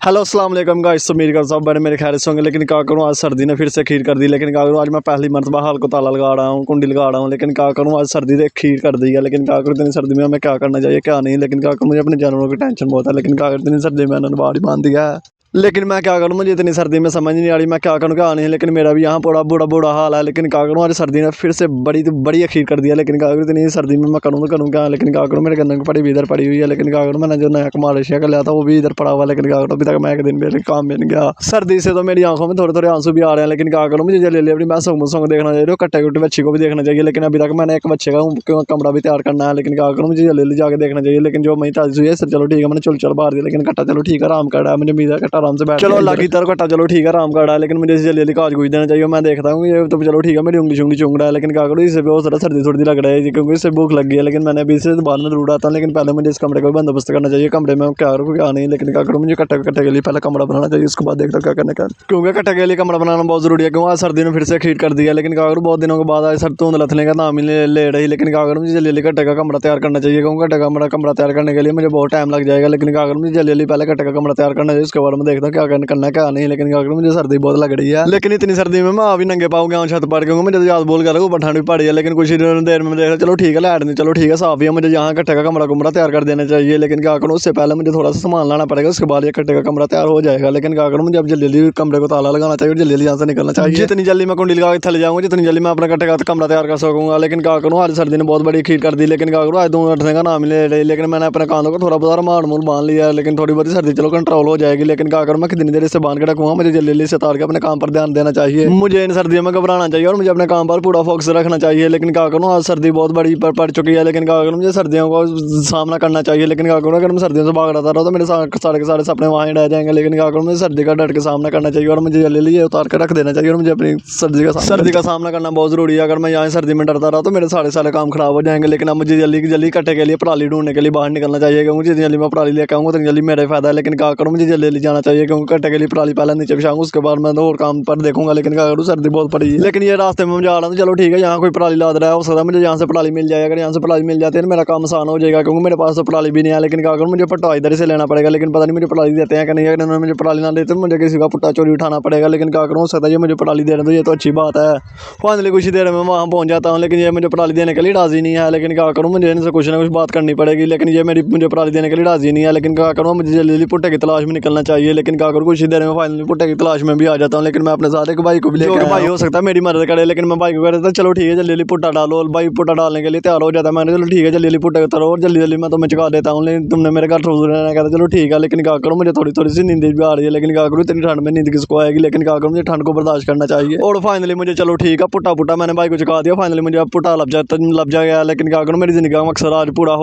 Hello अस्सलाम वालेकुम guys. उम्मीद करता हूँ बड़े मेरे खैर से होंगे। लेकिन क्या करूँ, आज सर्दी ने फिर से खीर कर दी। लेकिन क्या करूँ, आज मैं पहली मरतबा हाल को ताला लगा रहा हूँ, कुंडी लगा रहा हूँ। लेकिन क्या करूँ, आज सर्दी ने खीर कर दी है। लेकिन क्या करूँ, इतनी सर्दी में हमें क्या करना चाहिए क्या नहीं। लेकिन क्या करूँ, मुझे अपने जानवरों की टेंशन बहुत है। लेकिन क्या करूँ, इतनी सर्दी में मैंने बाड़ी बांध दिया है। लेकिन मैं क्या करूँ, मुझे इतनी सर्दी में समझ नहीं आ रही मैं क्या करूँ क्या नहीं। लेकिन मेरा भी यहाँ बड़ा बुरा बुरा हाल है। लेकिन क्या करूँ, आज सर्दी ने फिर से बड़ी अखीर कर दिया। लेकिन क्या करूँ, इतनी सर्दी में मैं करूँ तो करूँ क्या। लेकिन क्या करूँ, मेरे गन्ने की पड़ी भी इधर पड़ी हुई है। लेकिन क्या करूँ, मैंने जो नया कमाल एशिया का लिया था वो भी इधर पड़ा हुआ। लेकिन क्या करूँ, अभी तक मैं एक दिन भी काम में नहीं गया। सर्दी से तो मेरी आंखों में थोड़े थोड़े आंसू भी आ रहे हैं। लेकिन क्या करूँ, मुझे जल्दी अपनी मैं सॉन्ग देखना चाहिए, कट्टे कुट्टे बच्ची को भी देखना चाहिए। लेकिन अभी तक मैंने एक बच्चे का कमरा भी तैयार करना है। लेकिन क्या करूँ, मुझे जल्दी जाकर देखना चाहिए। लेकिन जो मैं ताजी हुई है सर, चलो ठीक है, मैंने चल बाहर दिया। लेकिन कट्टा चलो ठीक है, आराम कर रहा है। मुझे उम्मीद है कट्टा आराम से बैठ चलो अल्लाह की तरह कट्टा चलो ठीक है, आराम कर रहा है। लेकिन मुझे इसे जल्दी काज कुछ देना चाहिए। मैं देखता हूँ ये तो चलो ठीक है, मेरी उंगली चुंगली चुंग रहा है। लेकिन क्या करूँ, इससे बहुत ज़्यादा सर्दी थोड़ी लग रहा है क्योंकि इससे भूख लग गई है। लेकिन मैंने अभी से बाहर में जरूर आता हूँ। लेकिन पहले मुझे इस कमरे का भी बंदोबस्त करना चाहिए। कमरे में क्या करूँ क्या नहीं। लेकिन क्या करूँ, मुझे कट्टे के लिए पहले कमरा बनाना चाहिए, उसके बाद देखता हूँ क्या करने का। क्योंकि कट्टे के लिए कमरा बनाना बहुत जरूरी है, क्योंकि आज सर्दी ने फिर से खीर कर दिया। लेकिन क्या करूँ, बहुत दिनों के बाद आज सर धुंध लथने का नाम ही ले रही। लेकिन क्या करूँ, मुझे जल्दी कट्टे का कमरा तैयार करना चाहिए, क्योंकि कट्टे का कमरा तैयार करने के लिए मुझे बहुत टाइम लग जाएगा। लेकिन क्या करूँ, मुझे जल्दी पहले कट्टे का कमरा तैयार करना चाहिए, उसके बाद मैं देखता हूँ क्या करना है क्या नहीं। लेकिन क्या करूँ, मुझे सर्दी बहुत लग रही है। लेकिन इतनी सर्दी में मैं अभी नंगे पाऊँ गया छत पर, क्योंकि मुझे तो याद बोल कर ऊपर ठंड भी पड़ी है। लेकिन कुछ ही देर में देखा चलो ठीक है, लाइट नहीं चलो ठीक है साफ ही है, मुझे यहाँ कट्टे का कमरा तैयार कर देना चाहिए। लेकिन क्या करूँ, उससे पहले मुझे थोड़ा सा सामान लाना पड़ेगा, उसके बाद ये कट्टे का कमरा तैयार हो जाएगा। लेकिन क्या करूँ, मुझे अब जल्दी कमरे को ताला लगाना चाहिए, जल्दी यहाँ से निकलना चाहिए। जितनी जल्दी मैं कुंडी लगा के थले जाऊँगा, जितनी जल्दी मैं अपना कट्टे का कमरा तैयार कर सकूँगा। लेकिन क्या करूँ, आज सर्दी ने बहुत बड़ी खीर कर दी। लेकिन क्या करूँ, आज दूर उठने का नाम ही ले रही। लेकिन मैंने अपने कानों को थोड़ा बहुत मार मूल बांध लिया है। लेकिन थोड़ी बहुत सर्दी चलो कंट्रोल हो जाएगी। लेकिन क्या करूँ, मैं कितनी देर से बांध के रखूँगा, मुझे जल्दी से तार के अपने काम पर ध्यान देना चाहिए। मुझे इन सर्दियों में घबराना चाहिए और मुझे अपने काम पर पूरा फोकस रखना चाहिए। लेकिन क्या करूँ, आज सर्दी बहुत बड़ी पड़ चुकी है। लेकिन क्या करूँ, मुझे सर्दियों को सामना करना चाहिए। लेकिन क्या करूँ, अगर मैं सर्दियों से भाग रहा था तो मेरे सारे के सारे सपने वहीं रह जाएंगे। लेकिन क्या करूँ, मुझे सर्दी का डट के सामना करना चाहिए और मुझे जल्दी ये उतार के रख देना चाहिए। और मुझे अपनी सर्दी का सामना करना बहुत जरूरी है। अगर मैं यहाँ सर्दी में डरता रहा तो मेरे सारे काम खराब हो जाएंगे। लेकिन अब मुझे जल्दी कट्टे के लिए पराली ढूंढने के लिए बाहर निकलना चाहिए, क्योंकि जितनी जल्दी मैं पराली लेकर आऊँगा उतनी जल्दी मेरा फायदा है। लेकिन क्या करूँ, मुझे जल्दी जाना चाहिए, क्योंकि कट्टे के लिए पराली पहले नीचे बिछाऊंगा, उसके बाद मैं और काम पर देखूंगा। लेकिन क्या करूँ, सर्दी बहुत पड़ी है। लेकिन ये रास्ते में मैं जा रहा हूँ, चलो ठीक है, यहाँ कोई पराली लाद रहा है, हो सकता है मुझे यहाँ से पराली मिल जाए। अगर यहाँ से पराली मिल जाती है तो मेरा काम आसान हो जाएगा, क्योंकि मेरे पास तो पराली भी नहीं है। लेकिन क्या करूँ, मुझे पट्टा इधर से लेना पड़ेगा। लेकिन पता नहीं मुझे पराली देते हैं कि नहीं। अगर मुझे पराली ना देते तो मुझे किसी का पुट्टा चोरी उठाना पड़ेगा। लेकिन क्या करूँ, हो सकता है ये मुझे पराली दे रहे तो ये तो अच्छी बात है, फाइनली कुछ ही देर में वहाँ पहुँच जाता हूँ। लेकिन ये मुझे पराली देने के लिए राजी नहीं है। लेकिन क्या करूँ, मुझे इनसे कुछ ना कुछ बात करनी पड़ेगी। लेकिन ये मुझे पराली देने के लिए राजी नहीं है। लेकिन क्या करूँ, मुझे जल्दी पुट्टे की तलाश में निकलना चाहिए। लेकिन क्या करूँ, कुछ ही देर में फाइनली पुट्टे की तलाश में भी आ जाता हूँ। लेकिन मैं अपने साथ एक भाई को भी लेकर भाई हो सकता है मेरी मदद करे। लेकिन मैं भाई को कहता चलो ठीक है, जल्दी पुट्टा डालो। और भाई पुट्टा डालने के लिए तैयार हो जाता है। मैंने चलो ठीक है, जल्दी पुट्टा करो और जल्दी मैं तुम्हें चुका देता हूँ। लेकिन तुमने मेरे घर रोज रहना कहता चलो ठीक है। लेकिन क्या करूँ, मुझे थोड़ी सी नींद भी आ रही है। लेकिन क्या करूँ, इतनी ठंड में नींद किसको आएगी। लेकिन क्या करूँ, मुझे ठंड को बर्दाश्त करना चाहिए। और फाइनली मुझे चलो ठीक है, पुट्टा मैंने भाई को चुका दिया। फाइनली मुझे अब पुट्टा लग जाएगा। लेकिन क्या करूँ, मेरी जिंदगी का मकसद आज पूरा हो